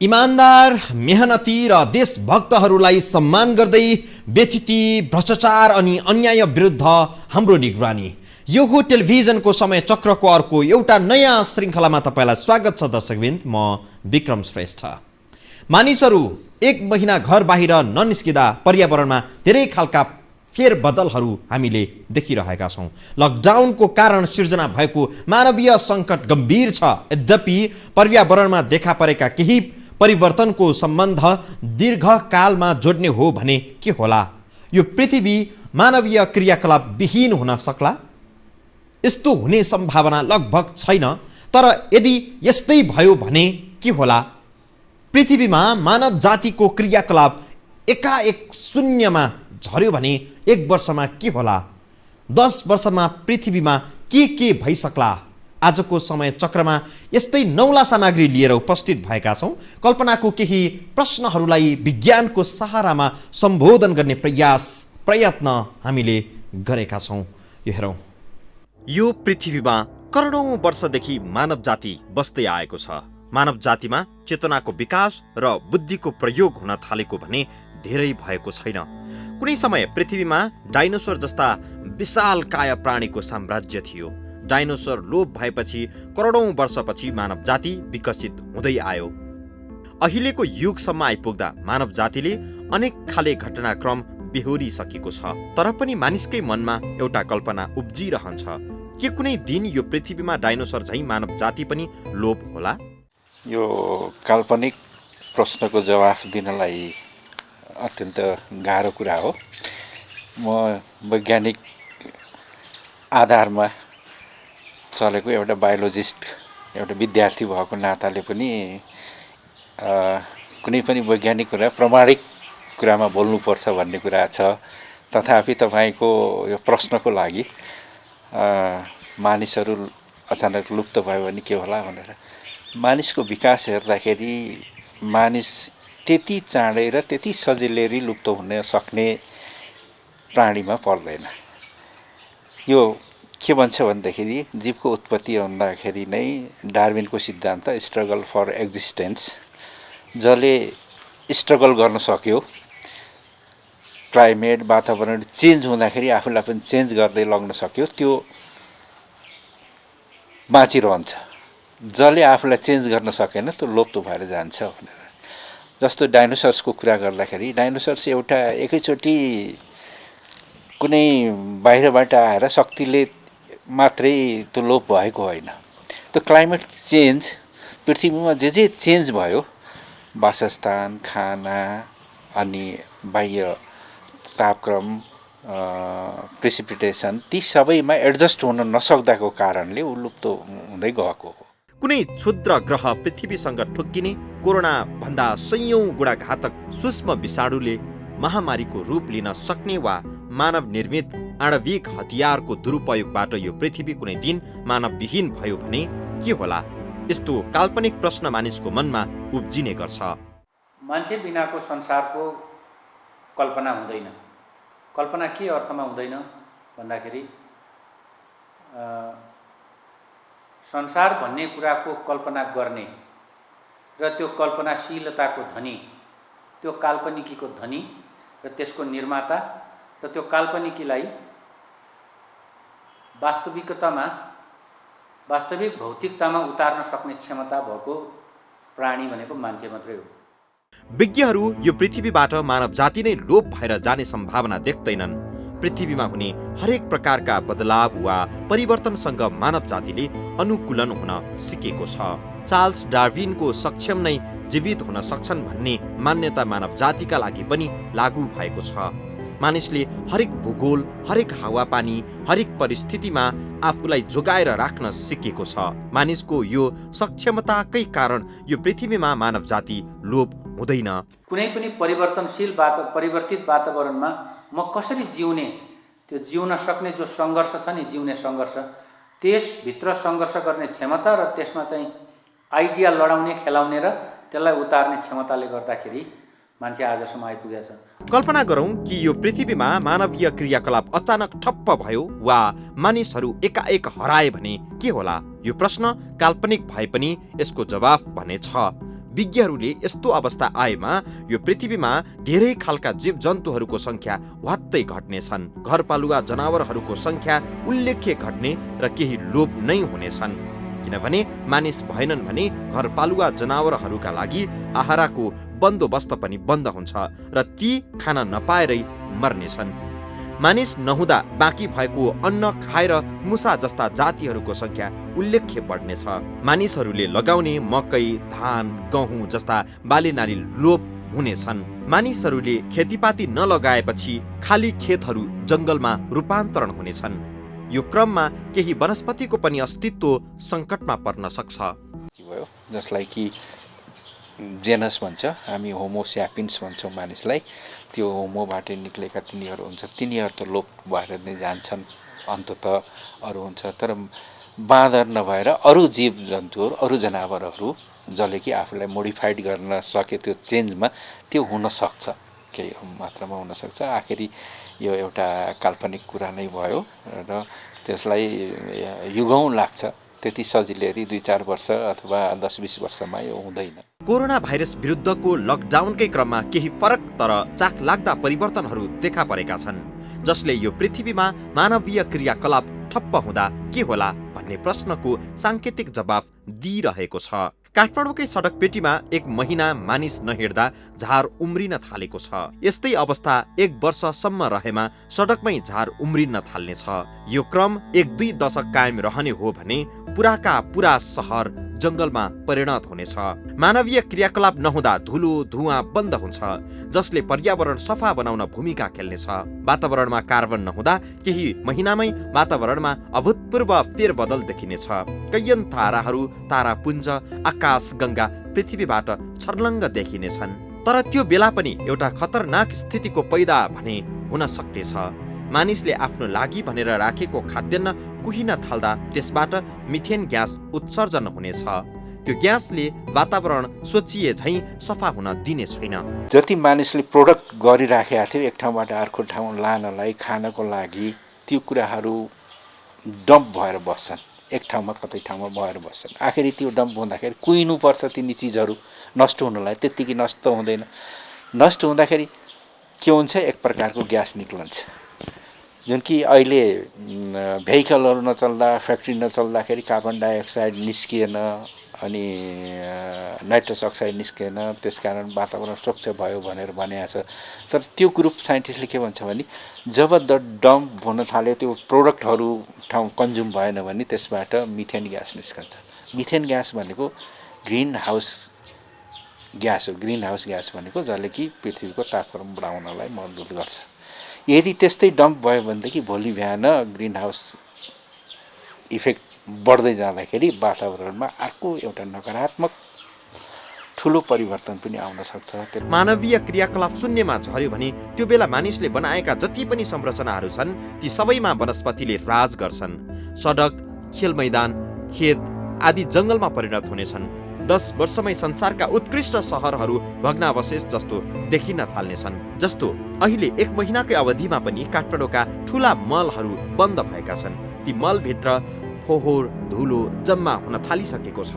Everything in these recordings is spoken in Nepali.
इमानदार, मेहनती र देशभक्तहरूलाई सम्मान गर्दै व्यथिति, भ्रष्टाचार अनि अन्याय विरुद्ध हाम्रो निगरानी। यो हो टेलिभिजनको समय चक्रको अर्को एउटा नयाँ श्रृङ्खलामा तपाईँलाई स्वागत छ दर्शकवृन्द। म विक्रम श्रेष्ठ। मानिसहरू एक महिना घर बाहिर ननिस्किँदा पर्यावरणमा धेरै खालका फेरबदलहरू हामीले देखिरहेका छौँ। लकडाउनको कारण सिर्जना भएको मानवीय सङ्कट गम्भीर छ। यद्यपि पर्यावरणमा देखा परेका केही परिवर्तनको सम्बन्ध दीर्घकालमा जोड्ने हो भने के होला? यो पृथ्वी मानवीय क्रियाकलाप विहीन हुन सक्ला? यस्तो हुने सम्भावना लगभग छैन, तर यदि यस्तै भयो भने के होला? पृथ्वीमा मानव जातिको क्रियाकलाप एकाएक शून्यमा झर्यो भने 1 वर्षमा के होला? 10 वर्षमा पृथ्वीमा के भइसक्ला? आजको समय चक्रमा यस्तै नौला सामग्री लिएर उपस्थित भएका छौँ। कल्पनाको केही प्रश्नहरूलाई विज्ञानको सहारामा सम्बोधन गर्ने प्रयत्न हामीले गरेका छौँ। यो हेरौँ। यो पृथ्वीमा करोडौँ वर्षदेखि मानव जाति बस्दै आएको छ। मानव जातिमा चेतनाको विकास र बुद्धिको प्रयोग हुन थालेको भने धेरै भएको छैन। कुनै समय पृथ्वीमा डाइनोसर जस्ता विशालकाय प्राणीको साम्राज्य थियो। डाइनोसर लोप भएपछि करोडौँ वर्षपछि मानव जाति विकसित हुँदै आयो। अहिलेको युगसम्म आइपुग्दा मानव जातिले अनेक खाले घटनाक्रम बेहोरिसकेको छ। तर पनि मानिसकै मनमा एउटा कल्पना उब्जिरहन्छ, के कुनै दिन यो पृथ्वीमा डाइनोसर झैँ मानव जाति पनि लोप होला? यो काल्पनिक प्रश्नको जवाफ दिनलाई अत्यन्त गाह्रो कुरा हो। म वैज्ञानिक आधारमा चलेको एउटा बायोलोजिस्ट, एउटा विद्यार्थी भएको नाताले पनि कुनै पनि वैज्ञानिक कुरा प्रमाणिक कुरामा बोल्नुपर्छ भन्ने कुरा छ। तथापि तपाईँको यो प्रश्नको लागि मानिसहरू अचानक लुप्त भयो भने के होला भनेर, मानिसको विकास हेर्दाखेरि मानिस त्यति चाँडै र त्यति सजिलै लुप्त हुन सक्ने प्राणीमा पर्दैन। यो के भन्छ भन्दाखेरि जीवको उत्पत्ति भन्दाखेरि नै डार्विनको सिद्धान्त स्ट्रगल फर एक्जिस्टेन्स, जसले स्ट्रगल गर्न सक्यो क्लाइमेट वातावरण चेन्ज हुँदाखेरि आफूलाई पनि चेन्ज गर्दै लग्न सक्यो, त्यो बाँचिरहन्छ। जसले आफूलाई चेन्ज गर्न सकेन त्यो लुप्त भएर जान्छ भनेर। जस्तो डाइनोसर्सको कुरा गर्दाखेरि डाइनोसर्स एउटा एकैचोटि कुनै बाहिरबाट आएर शक्तिले मात्रै त्यो लोप भएको होइन। त्यो क्लाइमेट चेन्ज, पृथ्वीमा जे चेन्ज भयो, वासस्थान, खाना अनि बाह्य तापक्रम, प्रेसिपिटेसन, ती सबैमा एडजस्ट हुन नसक्दाको कारणले ऊ लुप्त हुँदै गएको हो। कुनै क्षुद्र ग्रह पृथ्वीसँग ठोक्किने कोरोना भन्दा 100औं गुणा घातक सूक्ष्म विषाणुले महामारीको रूप लिन सक्ने वा मानव निर्मित आणविक हतियारको दुरुपयोगबाट यो पृथ्वी कुनै दिन मानवविहीन भयो भने के होला? यस्तो काल्पनिक प्रश्न मानिसको मनमा उब्जिने गर्छ। मान्छे बिनाको संसारको कल्पना हुँदैन। कल्पना के अर्थमा हुँदैन भन्दाखेरि संसार भन्ने कुराको कल्पना गर्ने र त्यो कल्पनाशीलताको धनी, त्यो काल्पनिकीको धनी र त्यसको निर्माता र त्यो काल्पनिकीलाई वास्तविक भौतिकतामा उतार्न सक्ने क्षमता भएको प्राणी भनेको मान्छे मात्रै हो। विज्ञहरू यो पृथ्वीबाट मानव जाति नै लोप भएर जाने सम्भावना देख्दैनन्। पृथ्वीमा हुने हरेक प्रकारका बदलाव वा परिवर्तनसँग मानव जातिले अनुकूलन हुन सिकेको छ। चार्ल्स डार्विनको सक्षम नै जीवित हुन सक्छन् भन्ने मान्यता मानव जातिका लागि पनि लागू भएको छ। मानिसले हरेक भूगोल, हरेक हावापानी, हरेक परिस्थितिमा आफूलाई जोगाएर राख्न सिकेको छ। मानिसको यो सक्षमताकै कारण यो पृथ्वीमा मानव जाति लोप हुँदैन। कुनै पनि परिवर्तित वातावरणमा म कसरी जिउने, त्यो जिउन सक्ने जो सङ्घर्ष छ नि, जिउने सङ्घर्ष, त्यसभित्र सङ्घर्ष गर्ने क्षमता र त्यसमा चाहिँ आइडिया लडाउने, खेलाउने र त्यसलाई उतार्ने क्षमताले गर्दाखेरि मान्छे आजसम्म आइपुगेको छ। कल्पना गरौँ कि यो पृथ्वीमा मानवीय क्रियाकलाप अचानक ठप्प भयो वा मानिसहरू एकाएक हराए भने के होला? यो प्रश्न काल्पनिक भए पनि यसको जवाफ भने छ। विज्ञहरूले यस्तो अवस्था आएमा यो पृथ्वीमा धेरै खालका जीव जन्तुहरूको संख्या वात्तै घट्नेछन्। घरपालुवा जनावरहरूको संख्या उल्लेख्य घट्ने र केही लोप नै हुनेछन्। किनभने मानिस भएनन् भने घरपालुवा जनावरहरूका लागि आहारको बन्दोबस्त पनि बन्द हुन्छ र ती खान नपाएरै मर्नेछन्। मानिस नहुँदा बाँकी भएको अन्न खाएर मुसा जस्ता जातिहरूको संख्या उल्लेख्य बढ्नेछ। मानिसहरूले लगाउने मकै, धान, गहुँ जस्ता बालीनाली लोप हुनेछन्। मानिसहरूले खेतीपाती नलगाएपछि खाली खेतहरू जंगलमा रूपान्तरण हुनेछन्। यो क्रममा केही वनस्पतिको पनि अस्तित्व संकटमा पर्न सक्छ। जसलाई कि जेनस भन्छ, हामी होमो स्यापिन्स भन्छौँ मानिसलाई। त्यो होमोबाट निक्लेका तिनीहरू हुन्छ, तिनीहरू त लोप भएर नै जान्छन् अन्ततः अरू हुन्छ। तर बाँदर नभएर अरू जीव जन्तुहरू, अरू जनावरहरू जसले कि आफूलाई मोडिफाइड गर्न सके त्यो चेन्जमा त्यो हुनसक्छ, केही मात्रामा हुनसक्छ। आखिरी यो एउटा काल्पनिक कुरा नै भयो र त्यसलाई युगौँ लाग्छ। त्यति सजिलै 2-4 वर्ष अथवा 10-20 वर्षमा यो हुँदैन। कोरोना भाइरस विरुद्धको लकडाउनकै क्रममा केही फरक तर चाखलाग्दा परिवर्तनहरू देखा परेका छन्, जसले यो पृथ्वीमा मानवीय क्रियाकलाप ठप्प हुँदा के होला भन्ने प्रश्नको सांकेतिक जवाफ दिइरहेको छ। काठमाडौँकै सडक पेटीमा 1 महिना मानिस नहिँड्दा झार उम्रिन थालेको छ। यस्तै अवस्था 1 वर्षसम्म रहेमा सडकमै झार उम्रिन थाल्नेछ। यो क्रम 1-2 दशक कायम रहने हो भने पुराका पुरा सहर जंगलमा परिणत हुनेछ। मानवीय क्रियाकलाप नहुँदा धुलो धुवाँ बन्द हुन्छ, जसले पर्यावरण सफा बनाउन भूमिका खेल्नेछ। वातावरणमा कार्बन नहुँदा केही महिनामै वातावरणमा अभूतपूर्व फेरबदल देखिनेछ। कैयन ताराहरू, तारापुञ्ज, आकाश गंगा पृथ्वीबाट छर्लङ्ग देखिनेछन्। तर त्यो बेला पनि एउटा खतरनाक स्थितिको पैदा भने हुन सक्नेछ। मानिसले आफ्नो लागि भनेर राखेको खाद्यान्न कुहिन थाल्दा त्यसबाट मिथेन ग्यास उत्सर्जन हुनेछ। त्यो ग्यासले वातावरण सोचिए झैं सफा हुन दिने छैन। जति मानिसले प्रोडक्ट गरिराखेका थियो एक ठाउँबाट अर्को ठाउँ लानलाई, खानको लागि, त्यो कुराहरू डम्प भएर बस्छन्, एक ठाउँमा कतै ठाउँमा भएर बस्छन्। आखिरी त्यो डम्प हुँदाखेरि कुहिनुपर्छ तिनी चिजहरू नष्ट हुनलाई, त्यत्तिकै नष्ट हुँदैन। नष्ट हुँदाखेरि के हुन्छ, एक प्रकारको ग्यास निक्लन्छ, जुन कि अहिले भेहिकलहरू नचल्दा, फ्याक्ट्री नचल्दाखेरि कार्बन डाइअक्साइड निस्किएन, अनि नाइट्रस अक्साइड निस्किएन, त्यसकारण वातावरण स्वच्छ भयो भनेर भनेको छ। तर त्यो ग्रुप साइन्टिस्टले के भन्छ भने जब डम्प हुन थाल्यो, त्यो प्रोडक्टहरू ठाउँ कन्ज्युम भएन भने त्यसबाट मिथेन ग्यास निस्कन्छ। मिथेन ग्यास भनेको ग्रिन हाउस ग्यास हो। ग्रिन हाउस ग्यास भनेको जसले कि पृथ्वीको तापक्रम बढाउनलाई मद्दत गर्छ। यदि त्यस्तै डम्प भयो भनेदेखि भोलि बिहान ग्रिन हाउस इफेक्ट बढ्दै जाँदाखेरि वातावरणमा अर्को एउटा नकारात्मक ठुलो परिवर्तन पनि आउन सक्छ। मानवीय क्रियाकलाप शून्यमा झर्यो भने त्यो बेला मानिसले बनाएका जति पनि संरचनाहरू छन् ती सबैमा वनस्पतिले राज गर्छन्। सडक, खेल मैदान, खेत आदि जंगलमा परिणत हुनेछन्। 10 वर्षमै संसारका उत्कृष्ट सहरहरू भग्नावशेष जस्तो देखिन थाल्नेछन्। जस्तो अहिले 1 महिनाकै अवधिमा पनि काठमाडौँका ठूला मलहरू बन्द भएका छन्। ती मलभित्र फोहोर, धुलो जम्मा हुन थालिसकेको छ।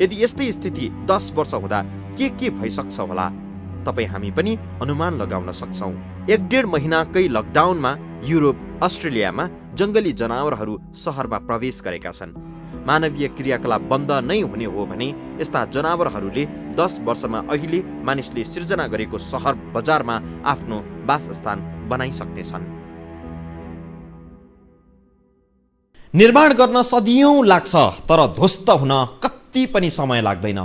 यदि यस्तै स्थिति 10 वर्ष हुँदा के भइसक्छ होला, तपाई हामी पनि अनुमान लगाउन सक्छौं। 1-1.5 महिनाकै लकडाउनमा युरोप, अस्ट्रेलियामा जंगली जनावरहरू सहरमा प्रवेश गरेका छन्। मानवीय क्रियाकलाप बन्द नै हुने हो भने यस्ता जनावरहरूले 10 वर्षमा अहिले मानिसले सिर्जना गरेको सहर बजारमा आफ्नो वासस्थान बनाइसक्नेछन्। निर्माण गर्न सदियौं लाग्छ, तर ध्वस्त हुन कति पनि समय लाग्दैन।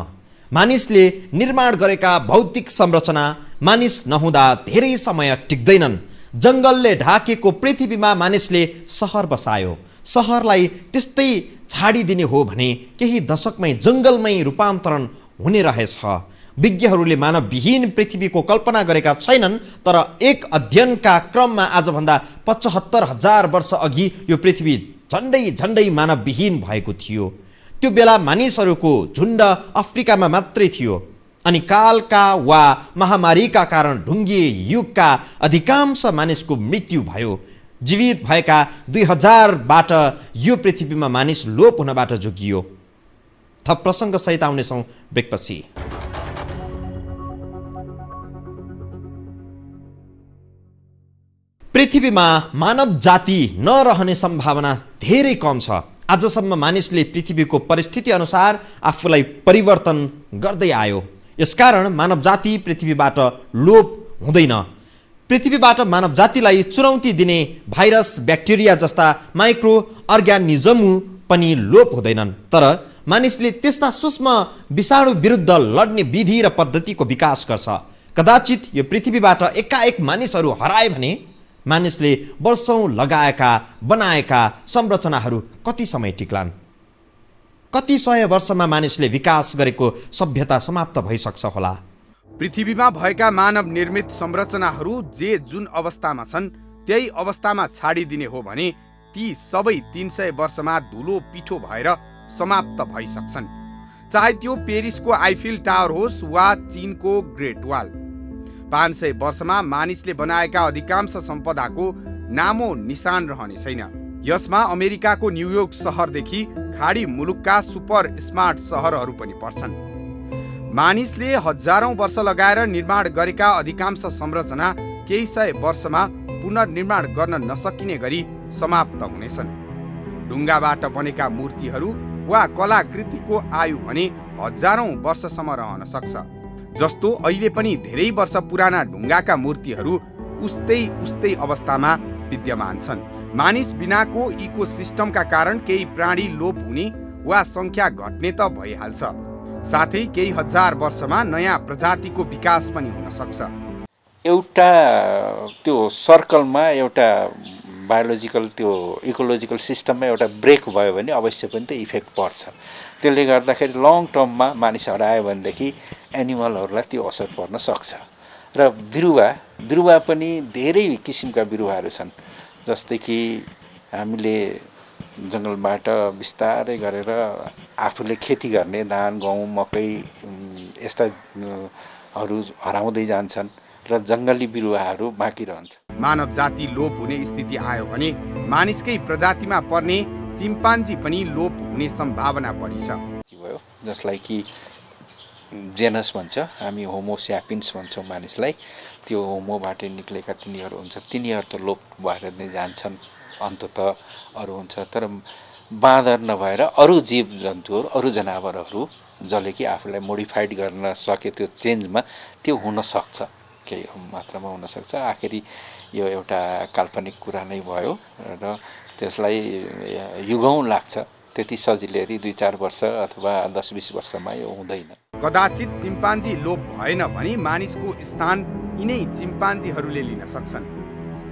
मानिसले निर्माण गरेका भौतिक संरचना मानिस नहुँदा धेरै समय टिक्दैनन्। जंगलले ढाकेको पृथ्वीमा मानिसले सहर बसायो। सहरलाई त्यस्तै छाडिदिने हो भने केही दशकमै जंगलमै रूपान्तरण हुने रहेछ। विज्ञहरूले मानवविहीन पृथ्वीको कल्पना गरेका छैनन्, तर एक अध्ययनका क्रममा आजभन्दा 75,000 वर्ष अघि यो पृथ्वी झन्डै मानवविहीन भएको थियो। त्यो बेला मानिसहरूको झुण्ड अफ्रिकामा मात्रै थियो, अनि कालका वा महामारीका कारण ढुङ्गिए युगका अधिकांश मानिसको मृत्यु भयो। जीवित भएका 2000बाट यो पृथ्वीमा मानिस लोप हुनबाट जोगियो। थप प्रसङ्ग सहित आउनेछौँ ब्रेकपछि। पृथ्वीमा मानव जाति नरहने सम्भावना धेरै कम छ। आजसम्म मानिसले पृथ्वीको परिस्थिति अनुसार आफूलाई परिवर्तन गर्दै आयो। यसकारण मानव जाति पृथ्वीबाट लोप हुँदैन। पृथ्वीबाट मानव जातिलाई चुनौती दिने भाइरस, ब्याक्टेरिया जस्ता माइक्रो अर्ग्यानिजम पनि लोप हुँदैनन्। तर मानिसले त्यस्ता सूक्ष्म विषाणु विरुद्ध लड्ने विधि र पद्धतिको विकास गर्छ। कदाचित यो पृथ्वीबाट एकाएक मानिसहरू हराए भने मानिसले वर्षौं लगाएका बनाएका संरचनाहरू कति समय टिक्लान्? कति सय वर्षमा मानिसले विकास गरेको सभ्यता समाप्त भइसक्छ होला। पृथ्वीमा भएका मानव निर्मित संरचनाहरू जे जुन अवस्थामा छन् त्यही अवस्थामा छाडिदिने हो भने ती सबै 300 वर्षमा धुलो पिठो भएर समाप्त भइसक्छन्। चाहे त्यो पेरिसको आइफिल टावर होस् वा चीनको ग्रेट वाल। 500 वर्षमा मानिसले बनाएका अधिकांश सम्पदाको नामो निशान रहने छैन। यसमा अमेरिकाको न्युयोर्क सहरदेखि खाडी मुलुकका सुपर स्मार्ट सहरहरू पनि पर्छन्। मानिसले हजारौं वर्ष लगाएर निर्माण गरेका अधिकांश संरचना केही सय वर्षमा पुनर्निर्माण गर्न नसकिने गरी समाप्त हुनेछन्। ढुङ्गाबाट बनेका मूर्तिहरू वा कलाकृतिको आयु भने हजारौं वर्षसम्म रहन सक्छ। जस्तो अहिले पनि धेरै वर्ष पुराना ढुङ्गाका मूर्तिहरू उस्तै अवस्थामा विद्यमान छन्। मानिस बिनाको इकोसिस्टमका कारण केही प्राणी लोप हुने वा संख्या घट्ने त भइहाल्छ। साथै केही हजार वर्षमा नयाँ प्रजातिको विकास पनि हुन सक्छ। एउटा त्यो सर्कलमा एउटा बायोलोजिकल त्यो इकोलोजिकल सिस्टममा एउटा ब्रेक भयो भने अवश्य पनि त इफेक्ट पर्छ। त्यसले गर्दाखेरि लङ टर्ममा मानिस हरायो भनेदेखि एनिमलहरूलाई त्यो असर पर्न सक्छ। र बिरुवा पनि धेरै किसिमका बिरुवाहरू छन्। जस्तै कि हामीले जङ्गलबाट बिस्तारै गरेर आफूले खेती गर्ने धान, गहुँ, मकै यस्ताहरू हराउँदै जान्छन् र जङ्गली बिरुवाहरू बाँकी रहन्छ। मानव जाति लोप हुने स्थिति आयो भने मानिसकै प्रजातिमा पर्ने चिम्पान्जी पनि लोप हुने सम्भावना बढी छ। जसलाई कि जेनस भन्छ, हामी होमो स्यापिन्स भन्छौँ मानिसलाई। त्यो होमोबाट निक्लेका तिनीहरू हुन्छ, तिनीहरू त लोप भएर नै जान्छन् अन्ततः अरू हुन्छ। तर बाँदर नभएर अरू जीव जन्तुहरू, अरू जनावरहरू जसले कि आफूलाई मोडिफाइड गर्न सके त्यो चेन्जमा त्यो हुन सक्छ, केही मात्रामा हुन सक्छ। आखिरी यो एउटा काल्पनिक कुरा नै भयो र त्यसलाई युगौँ लाग्छ। त्यति सजिलै 2-4 वर्ष अथवा 10-20 वर्षमा यो हुँदैन। कदाचित चिम्पान्जी लोप भएन भने मानिसको स्थान यिनै चिम्पान्जीहरूले लिन सक्छन्।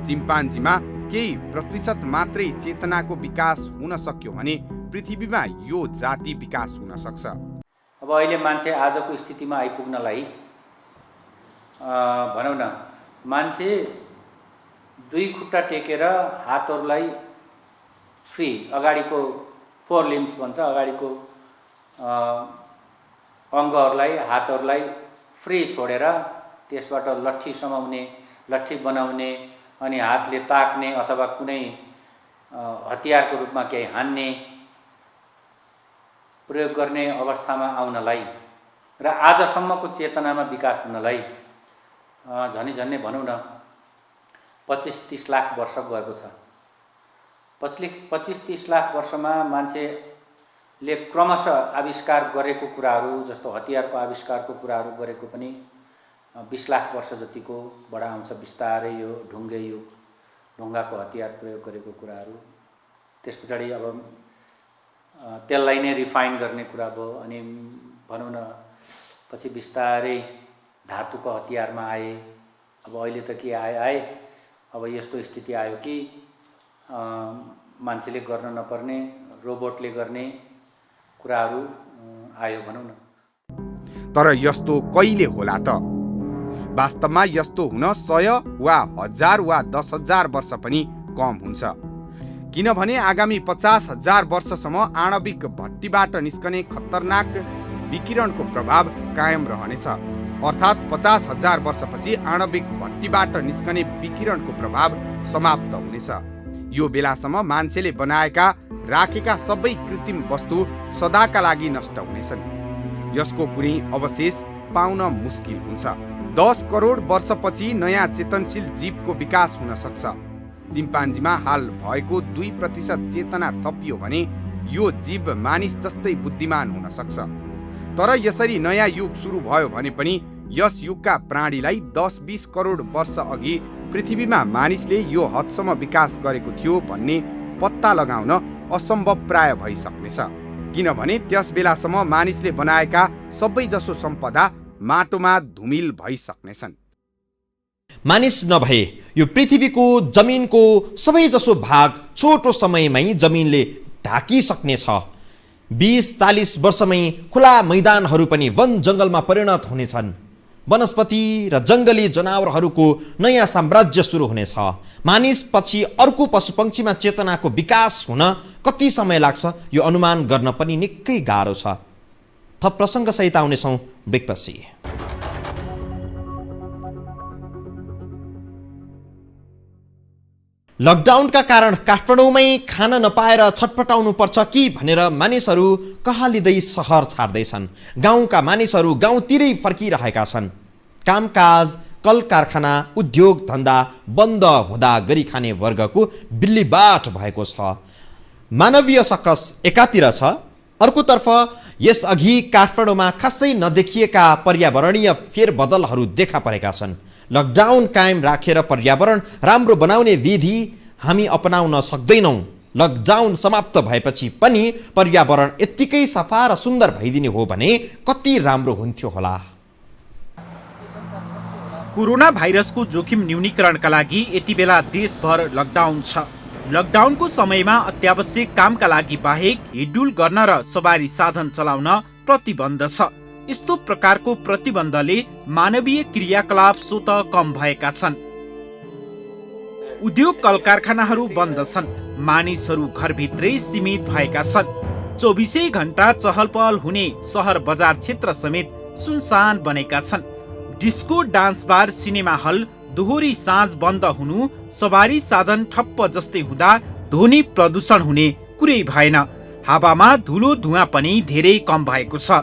चिम्पान्जीमा केही प्रतिशत मात्रै चेतनाको विकास हुन सक्यो भने पृथ्वीमा यो जाति विकास हुन सक्छ। अब अहिले मान्छे आजको स्थितिमा आइपुग्नलाई भनौँ न, मान्छे 2 खुट्टा टेकेर हातहरूलाई फ्री, अगाडिको 4 लिम्स भन्छ, अगाडिको अङ्गहरूलाई, हातहरूलाई फ्री छोडेर त्यसबाट लट्ठी समाउने, लट्ठी बनाउने अनि हातले ताक्ने अथवा कुनै हतियारको रूपमा केही हान्ने प्रयोग गर्ने अवस्थामा आउनलाई र आजसम्मको चेतनामा विकास हुनलाई झनै भनौँ न 25-30 लाख वर्ष गएको छ। 25-30 लाख वर्षमा मान्छेले क्रमशः आविष्कार गरेको कुराहरू, जस्तो हतियारको आविष्कारको कुराहरू गरेको पनि 20 लाख वर्ष जतिको बडा आउँछ। बिस्तारै यो ढुङ्गे युग, ढुङ्गाको हतियार प्रयोग गरेको कुराहरू, त्यस पछाडि अब त्यसलाई नै रिफाइन गर्ने कुरा भयो। अनि भनौँ न पछि बिस्तारै धातुको हतियारमा आए। अब अहिले त के आए अब यस्तो स्थिति आयो कि मान्छेले गर्न नपर्ने रोबोटले गर्ने कुराहरू आयो भनौँ न। तर यस्तो कहिले होला त? वास्तवमा यस्तो हुन 100 वा 1000 वा 10,000 वर्ष पनि कम हुन्छ। किनभने आगामी 50,000 वर्षसम्म आणविक भट्टीबाट निस्कने खतरनाक विकिरणको प्रभाव कायम रहनेछ। अर्थात् 50,000 वर्षपछि आणविक भट्टीबाट निस्कने विकिरणको प्रभाव समाप्त हुनेछ। यो बेलासम्म मान्छेले बनाएका राखेका सबै कृत्रिम वस्तु सदाका लागि नष्ट हुनेछन्। यसको कुनै अवशेष पाउन मुस्किल हुन्छ। 10 करोड वर्षपछि नयाँ चेतनशील जीवको विकास हुन सक्छ। चिम्पान्जीमा हाल भएको 2% चेतना थपियो भने यो जीव मानिस जस्तै बुद्धिमान हुन सक्छ। तर यसरी नयाँ युग सुरु भयो भने पनि यस युगका प्राणीलाई 10-20 करोड वर्ष अघि पृथ्वीमा मानिसले यो हदसम्म विकास गरेको थियो भन्ने पत्ता लगाउन असम्भव प्राय भइसक्नेछ, किनभने त्यस बेलासम्म मानिसले बनाएका सबैजसो सम्पदा माटोमा धुमिल भइसक्नेछन्। मानिस नभए यो पृथ्वीको जमिनको सबैजसो भाग छोटो समयमै जमिनले ढाकिसक्नेछ। 20-40 वर्षमै खुला मैदानहरू पनि वन जङ्गलमा परिणत हुनेछन्। वनस्पति र जङ्गली जनावरहरूको नयाँ साम्राज्य सुरु हुनेछ। मानिस पछि अर्को पशुपक्षीमा चेतनाको विकास हुन कति समय लाग्छ यो अनुमान गर्न पनि निकै गाह्रो छ। थप प्रसङ्ग सहित आउनेछौँ ब्रेकपछि। लकडाउनका कारण काठमाडौँमै खान नपाएर छटपटाउनु पर्छ कि भनेर मानिसहरू कहालिँदै सहर छाड्दैछन्। गाउँका मानिसहरू गाउँतिरै फर्किरहेका छन्। कामकाज, कल कारखाना, उद्योग धन्दा बन्द हुँदा गरी खाने वर्गको बिल्लीबाट भएको छ। मानवीय सकस एकातिर छ, अर्कोतर्फ यसअघि काठमाडौँमा खासै नदेखिएका पर्यावरणीय फेरबदलहरू देखा परेका छन्। लकडाउन कायम राखेर पर्यावरण राम्रो बनाउने विधि हामी अपनाउन सक्दैनौँ। लकडाउन समाप्त भएपछि पनि पर्यावरण यत्तिकै सफा र सुन्दर भइदिने हो भने कति राम्रो हुन्थ्यो होला। कोरोना भाइरसको जोखिम न्यूनीकरणका लागि यति बेला देशभर लकडाउन छ। लकडाउनको समयमा अत्यावश्यक कामका लागि बाहेक हिडडुल गर्न र सवारी साधन चलाउन प्रतिबन्ध छ। यस्तो प्रकारको प्रतिबन्धले मानवीय क्रियाकलाप स्वत कम भएका छन्। उद्योग कल कारखानाहरू बन्द छन्। मानिसहरू घरभित्रै सीमित भएका छन्। 24 घण्टा चहल पहल हुने सहर बजार क्षेत्र समेत सुनसान बनेका छन्। Disco, dance bar, cinema hall, दोहोरी साँझ बन्द हुनु, सवारी साधन ठप्प जस्तै हुँदा ध्वनि प्रदूषण हुने कुरै भएन। हावामा धुलो धुवाँ पनि धेरै कम भएको छ।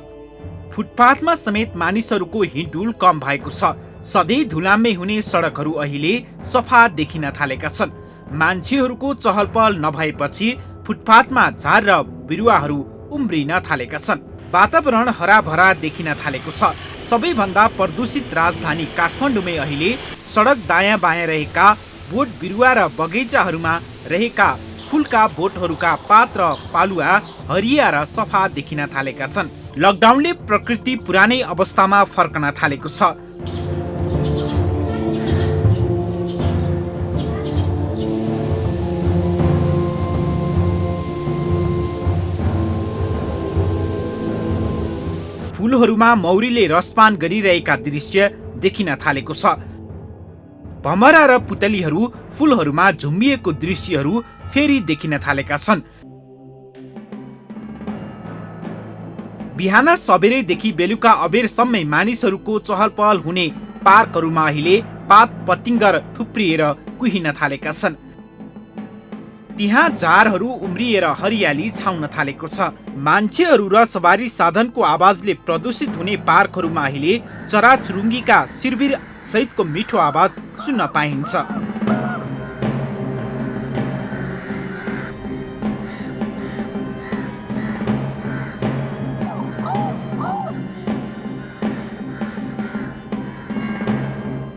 फुटपाथमा समेत मानिसहरूको हिँडडुल कम भएको छ। सधैँ धुलामै हुने सडकहरू अहिले सफा देखिन थालेका छन्। मान्छेहरूको चहल पहल नभएपछि फुटपाथमा झार र बिरुवाहरू उम्रिन थालेका छन्। वातावरण हराभरा देखिन थालेको छ। सबैभन्दा प्रदूषित राजधानी काठमाडौँमै अहिले सडक दायाँ बायाँ रहेका बोट बिरुवा र बगैँचाहरूमा रहेका फुलका बोटहरूका पात र पालुवा हरिया र सफा देखिन थालेका छन्। लकडाउनले प्रकृति पुरानै अवस्थामा फर्कन थालेको छ। फूलहरूमा मौरीले रसपान गरिरहेका दृश्य देखिन थालेको छ। भमरा र पुतलीहरू फूलहरूमा झुम्बिएको दृश्यहरू फेरि देखिन थालेका छन्। बिहान सबेरैदेखि बेलुका अबेरसम्मै मानिसहरूको चहल पहल हुने पार्कहरूमा अहिले पात पतिङ्गर थुप्रिएर कुहिन थालेका छन्। त्यहाँ झारहरू उम्रिएर हरियाली छाउन थालेको छ। मान्छेहरू र सवारी साधनको आवाजले प्रदूषित हुने पार्कहरूमा अहिले चराचुरुङ्गीका चिरबिर सहितको मिठो आवाज सुन्न पाइन्छ।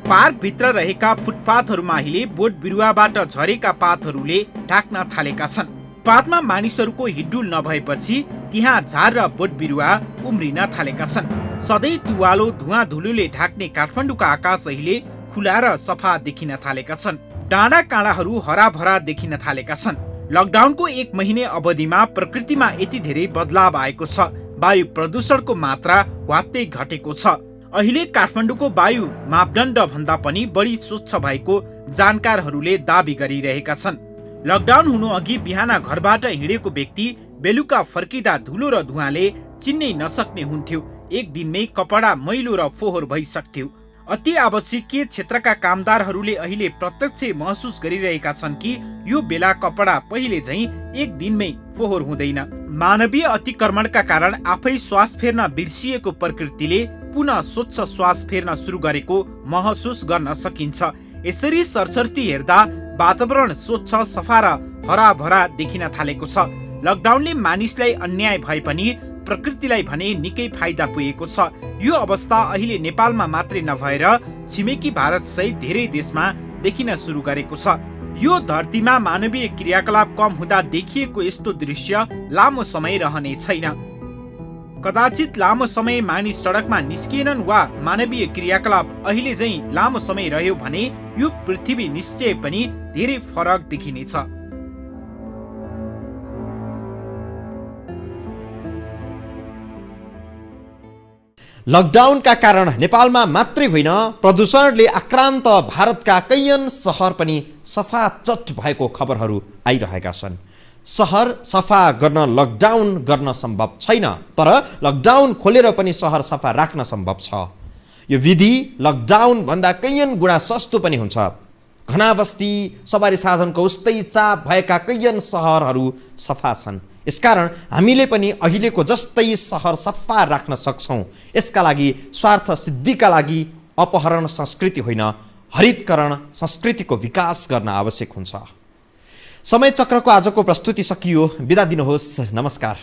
पार्कभित्र रहेका फुटपाथहरूमा अहिले बोट बिरुवाबाट झरेका पातहरूले ढाक्न थालेका छन्। पातमा मानिसहरूको हिडडुल नभएपछि त्यहाँ झार र बोट बिरुवा उम्रिन थालेका छन्। सधैँ तुवालो धुवाँ धुलोले ढाक्ने काठमाडौँका आकाश अहिले खुला र सफा देखिन थालेका छन्। डाँडा काँडाहरू हराभरा देखिन थालेका छन्। लकडाउनको 1 महिने अवधिमा प्रकृतिमा यति धेरै बदलाव आएको छ। वायु प्रदूषणको मात्रा ह्वात्तै घटेको छ। अहिले काठमाडौँको वायु मापदण्ड भन्दा पनि बढी स्वच्छ भएको जानकारहरूले दाबी गरिरहेका छन्। लकडाउन हुनु अघि बिहान घरबाट हिँडेको व्यक्ति बेलुका फर्किँदा धुलो र धुवाँले चिन्नै नसक्ने हुन्थ्यो। एक दिनमै कपडा मैलो र फोहोर भइसक्थ्यो। अति आवश्यकीय क्षेत्रका कामदारहरूले अहिले प्रत्यक्ष महसुस गरिरहेका छन् कि यो बेला कपडा पहिले झैं एक दिनमै फोहोर हुँदैन। मानवीय अतिक्रमणका कारण आफै श्वास फेर्न बिर्सिएको प्रकृतिले पुनः स्वच्छ श्वास फेर्न सुरु गरेको महसुस गर्न सकिन्छ। यसरी सरसर्ती हेर्दा वातावरण स्वच्छ, सफा र हराभरा देखिन थालेको छ। लकडाउनले मानिसलाई अन्याय भए पनि प्रकृतिलाई भने निकै फाइदा पुगेको छ। यो अवस्था अहिले नेपालमा मात्रै नभएर छिमेकी भारत सहित धेरै देशमा देखिन सुरु गरेको छ। यो धरतीमा मानवीय क्रियाकलाप कम हुँदा देखिएको यस्तो दृश्य लामो समय रहने छैन। कदाचित लामो समय मानिस सडकमा निस्किएनन् वा मानवीय क्रियाकलाप अहिले चाहिँ लामो समय रह्यो भने यो पृथ्वी निश्चय पनि धेरै फरक देखिनेछ। लकडाउनका कारण नेपालमा मात्रै होइन, प्रदूषणले आक्रान्त भारतका कैयन सहर पनि सफाचट भएको खबरहरू आइरहेका छन्। सहर सफा गर्न लकडाउन गर्न सम्भव छैन, तर लकडाउन खोलेर पनि सहर सफा राख्न सम्भव छ। यो विधि लकडाउन भन्दा कैयन गुणा सस्तो पनि हुन्छ। घना बस्ती, सवारी साधनको उस्तै चाप भएका कैयन सहरहरू सफा छन्। यसकारण हामीले पनि अहिलेको जस्तै सहर सफा राख्न सक्छौँ। यसका लागि स्वार्थ सिद्धिका लागि अपहरण संस्कृति होइन, हरितकरण संस्कृतिको विकास गर्न आवश्यक हुन्छ। समय चक्रको आजको प्रस्तुति सकियो। बिदा दिनुहोस्। नमस्कार।